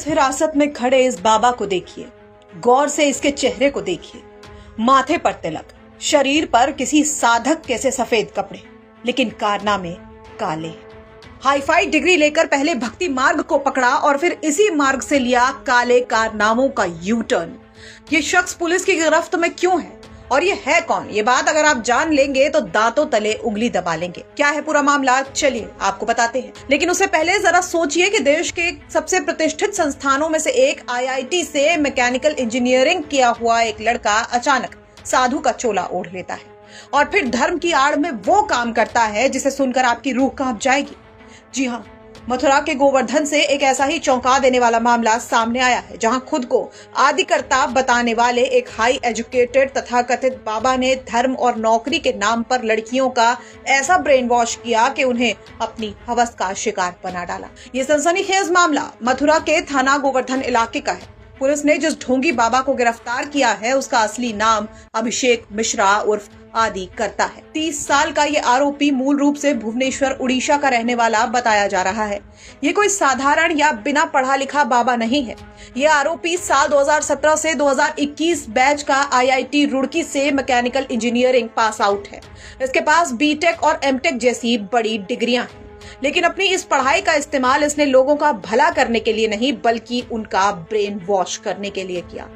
Police हिरासत में खड़े इस बाबा को देखिए, गौर से इसके चेहरे को देखिए। माथे पर तिलक, शरीर पर किसी साधक कैसे सफेद कपड़े, लेकिन कारनामे काले। हाईफाई डिग्री लेकर पहले भक्ति मार्ग को पकड़ा और फिर इसी मार्ग से लिया काले कारनामों का यू टर्न। ये शख्स पुलिस की गिरफ्त में क्यों है और ये है कौन? ये बात अगर आप जान लेंगे तो दांतों तले उंगली दबा लेंगे। क्या है पूरा मामला, चलिए आपको बताते हैं। लेकिन उससे पहले जरा सोचिए कि देश के सबसे प्रतिष्ठित संस्थानों में से एक IIT से मैकेनिकल इंजीनियरिंग किया हुआ एक लड़का अचानक साधु का चोला ओढ़ लेता है और फिर धर्म की आड़ में वो काम करता है जिसे सुनकर आपकी रूह कांप जाएगी। जी हाँ, मथुरा के गोवर्धन से एक ऐसा ही चौंका देने वाला मामला सामने आया है, जहां खुद को आदिकर्ता बताने वाले एक हाई एजुकेटेड तथाकथित बाबा ने धर्म और नौकरी के नाम पर लड़कियों का ऐसा ब्रेन वॉश किया कि उन्हें अपनी हवस का शिकार बना डाला। ये सनसनीखेज मामला मथुरा के थाना गोवर्धन इलाके का है। पुलिस ने जिस ढोंगी बाबा को गिरफ्तार किया है उसका असली नाम अभिषेक मिश्रा उर्फ आदि करता है। 30 साल का ये आरोपी मूल रूप से भुवनेश्वर उड़ीसा का रहने वाला बताया जा रहा है। ये कोई साधारण या बिना पढ़ा लिखा बाबा नहीं है। ये आरोपी साल 2017 से 2021 बैच का IIT रुड़की से मैकेनिकल इंजीनियरिंग पास आउट है। इसके पास बीटेक और एमटेक जैसी बड़ी डिग्रियां हैं, लेकिन अपनी इस पढ़ाई का इस्तेमाल इसने लोगों का भला करने के लिए नहीं बल्कि उनका ब्रेन वॉश करने के लिए किया।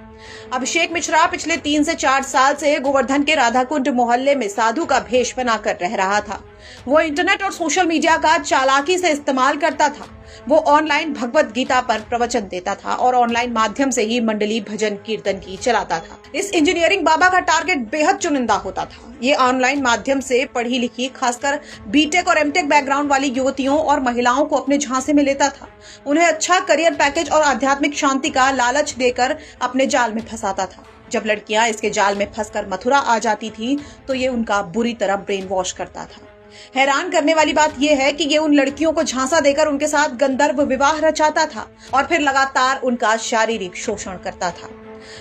अभिषेक मिश्रा पिछले 3 से 4 साल से गोवर्धन के राधाकुंड मोहल्ले में साधु का भेष बनाकर रह रहा था। वो इंटरनेट और सोशल मीडिया का चालाकी से इस्तेमाल करता था। वो ऑनलाइन भगवत गीता पर प्रवचन देता था और ऑनलाइन माध्यम से ही मंडली भजन कीर्तन की चलाता था। इस इंजीनियरिंग बाबा का टारगेट बेहद चुनिंदा होता था। ये ऑनलाइन माध्यम से पढ़ी लिखी, खासकर बीटेक और एमटेक बैकग्राउंड वाली युवतियों और महिलाओं को अपने झांसे में लेता था। उन्हें अच्छा करियर पैकेज और आध्यात्मिक शांति का लालच देकर अपने जाल में फंसाता था। जब लड़कियां इसके जाल में फंसकर मथुरा आ जाती थी तो ये उनका बुरी तरह ब्रेन वॉश करता था। हैरान करने वाली बात यह है कि ये उन लड़कियों को झांसा देकर उनके साथ गंधर्व विवाह रचाता था और फिर लगातार उनका शारीरिक शोषण करता था।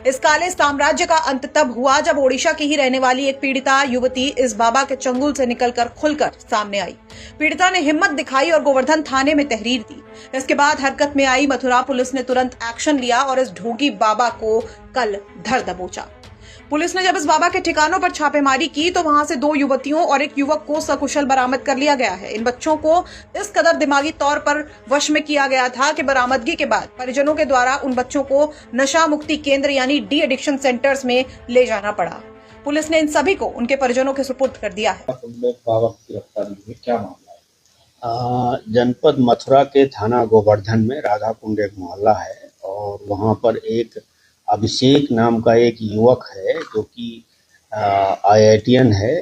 इस काले साम्राज्य का अंत तब हुआ जब ओडिशा की ही रहने वाली एक पीड़िता युवती इस बाबा के चंगुल से निकलकर खुलकर सामने आई। पीड़िता ने हिम्मत दिखाई और गोवर्धन थाने में तहरीर दी। इसके बाद हरकत में आई मथुरा पुलिस ने तुरंत एक्शन लिया और इस ढोंगी बाबा को कल धर दबोचा। पुलिस ने जब इस बाबा के ठिकानों पर छापेमारी की तो वहां से 2 युवतियों और एक युवक को सकुशल बरामद कर लिया गया है। इन बच्चों को इस कदर दिमागी तौर पर वश में किया गया था कि बरामदगी के बाद परिजनों के द्वारा उन बच्चों को नशा मुक्ति केंद्र यानी डी एडिक्शन सेंटर्स में ले जाना पड़ा। पुलिस ने इन सभी को उनके परिजनों के सुपुर्द कर दिया है। बाबा की गिरफ्तारी में क्या मामला है? जनपद मथुरा के थाना गोवर्धन में राधाकुंड एक मोहल्ला है और वहाँ पर एक अभिषेक नाम का एक युवक है जो कि IITian है।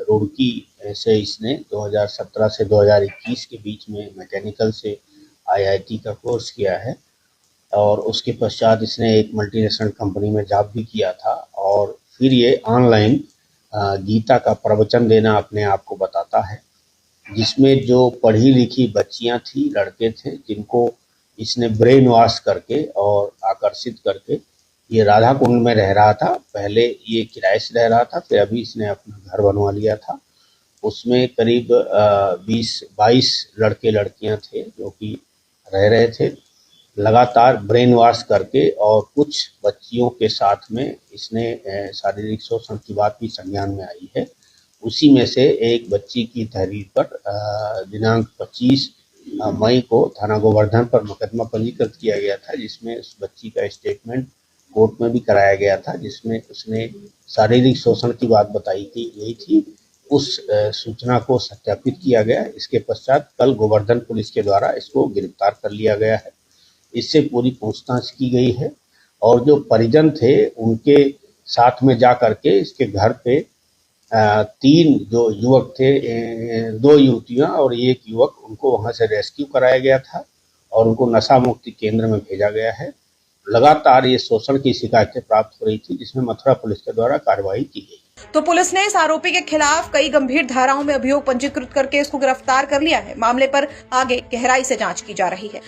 रुड़की से इसने 2017 से 2021 के बीच में मैकेनिकल से IIT का कोर्स किया है और उसके पश्चात इसने एक मल्टीनेशनल कंपनी में जॉब भी किया था और फिर ये ऑनलाइन गीता का प्रवचन देना अपने आप को बताता है, जिसमें जो पढ़ी लिखी बच्चियां थी, लड़के थे, जिनको इसने ब्रेन वॉश करके और आकर्षित करके ये राधाकुंड में रह रहा था। पहले ये किराए से रह रहा था, फिर अभी इसने अपना घर बनवा लिया था। उसमें करीब 20-22 लड़के लड़कियां थे जो कि रह रहे थे। लगातार ब्रेन वॉश करके और कुछ बच्चियों के साथ में इसने शारीरिक शोषण की बात भी संज्ञान में आई है। उसी में से एक बच्ची की तहरीर पर दिनांक 25 मई को थाना गोवर्धन पर मुकदमा पंजीकृत किया गया था, जिसमें उस बच्ची का स्टेटमेंट कोर्ट में भी कराया गया था, जिसमें उसने शारीरिक शोषण की बात बताई थी। यही थी, उस सूचना को सत्यापित किया गया। इसके पश्चात कल गोवर्धन पुलिस के द्वारा इसको गिरफ्तार कर लिया गया है। इससे पूरी पूछताछ की गई है और जो परिजन थे उनके साथ में जा करके इसके घर पे 3 जो युवक थे, 2 युवतियां और 1 युवक, उनको वहां से रेस्क्यू कराया गया था और उनको नशा मुक्ति केंद्र में भेजा गया है। लगातार ये शोषण की शिकायतें प्राप्त हो रही थी, जिसमें मथुरा पुलिस के द्वारा कार्रवाई की गई। तो पुलिस ने इस आरोपी के खिलाफ कई गंभीर धाराओं में अभियोग पंजीकृत करके इसको गिरफ्तार कर लिया है। मामले पर आगे गहराई से जांच की जा रही है।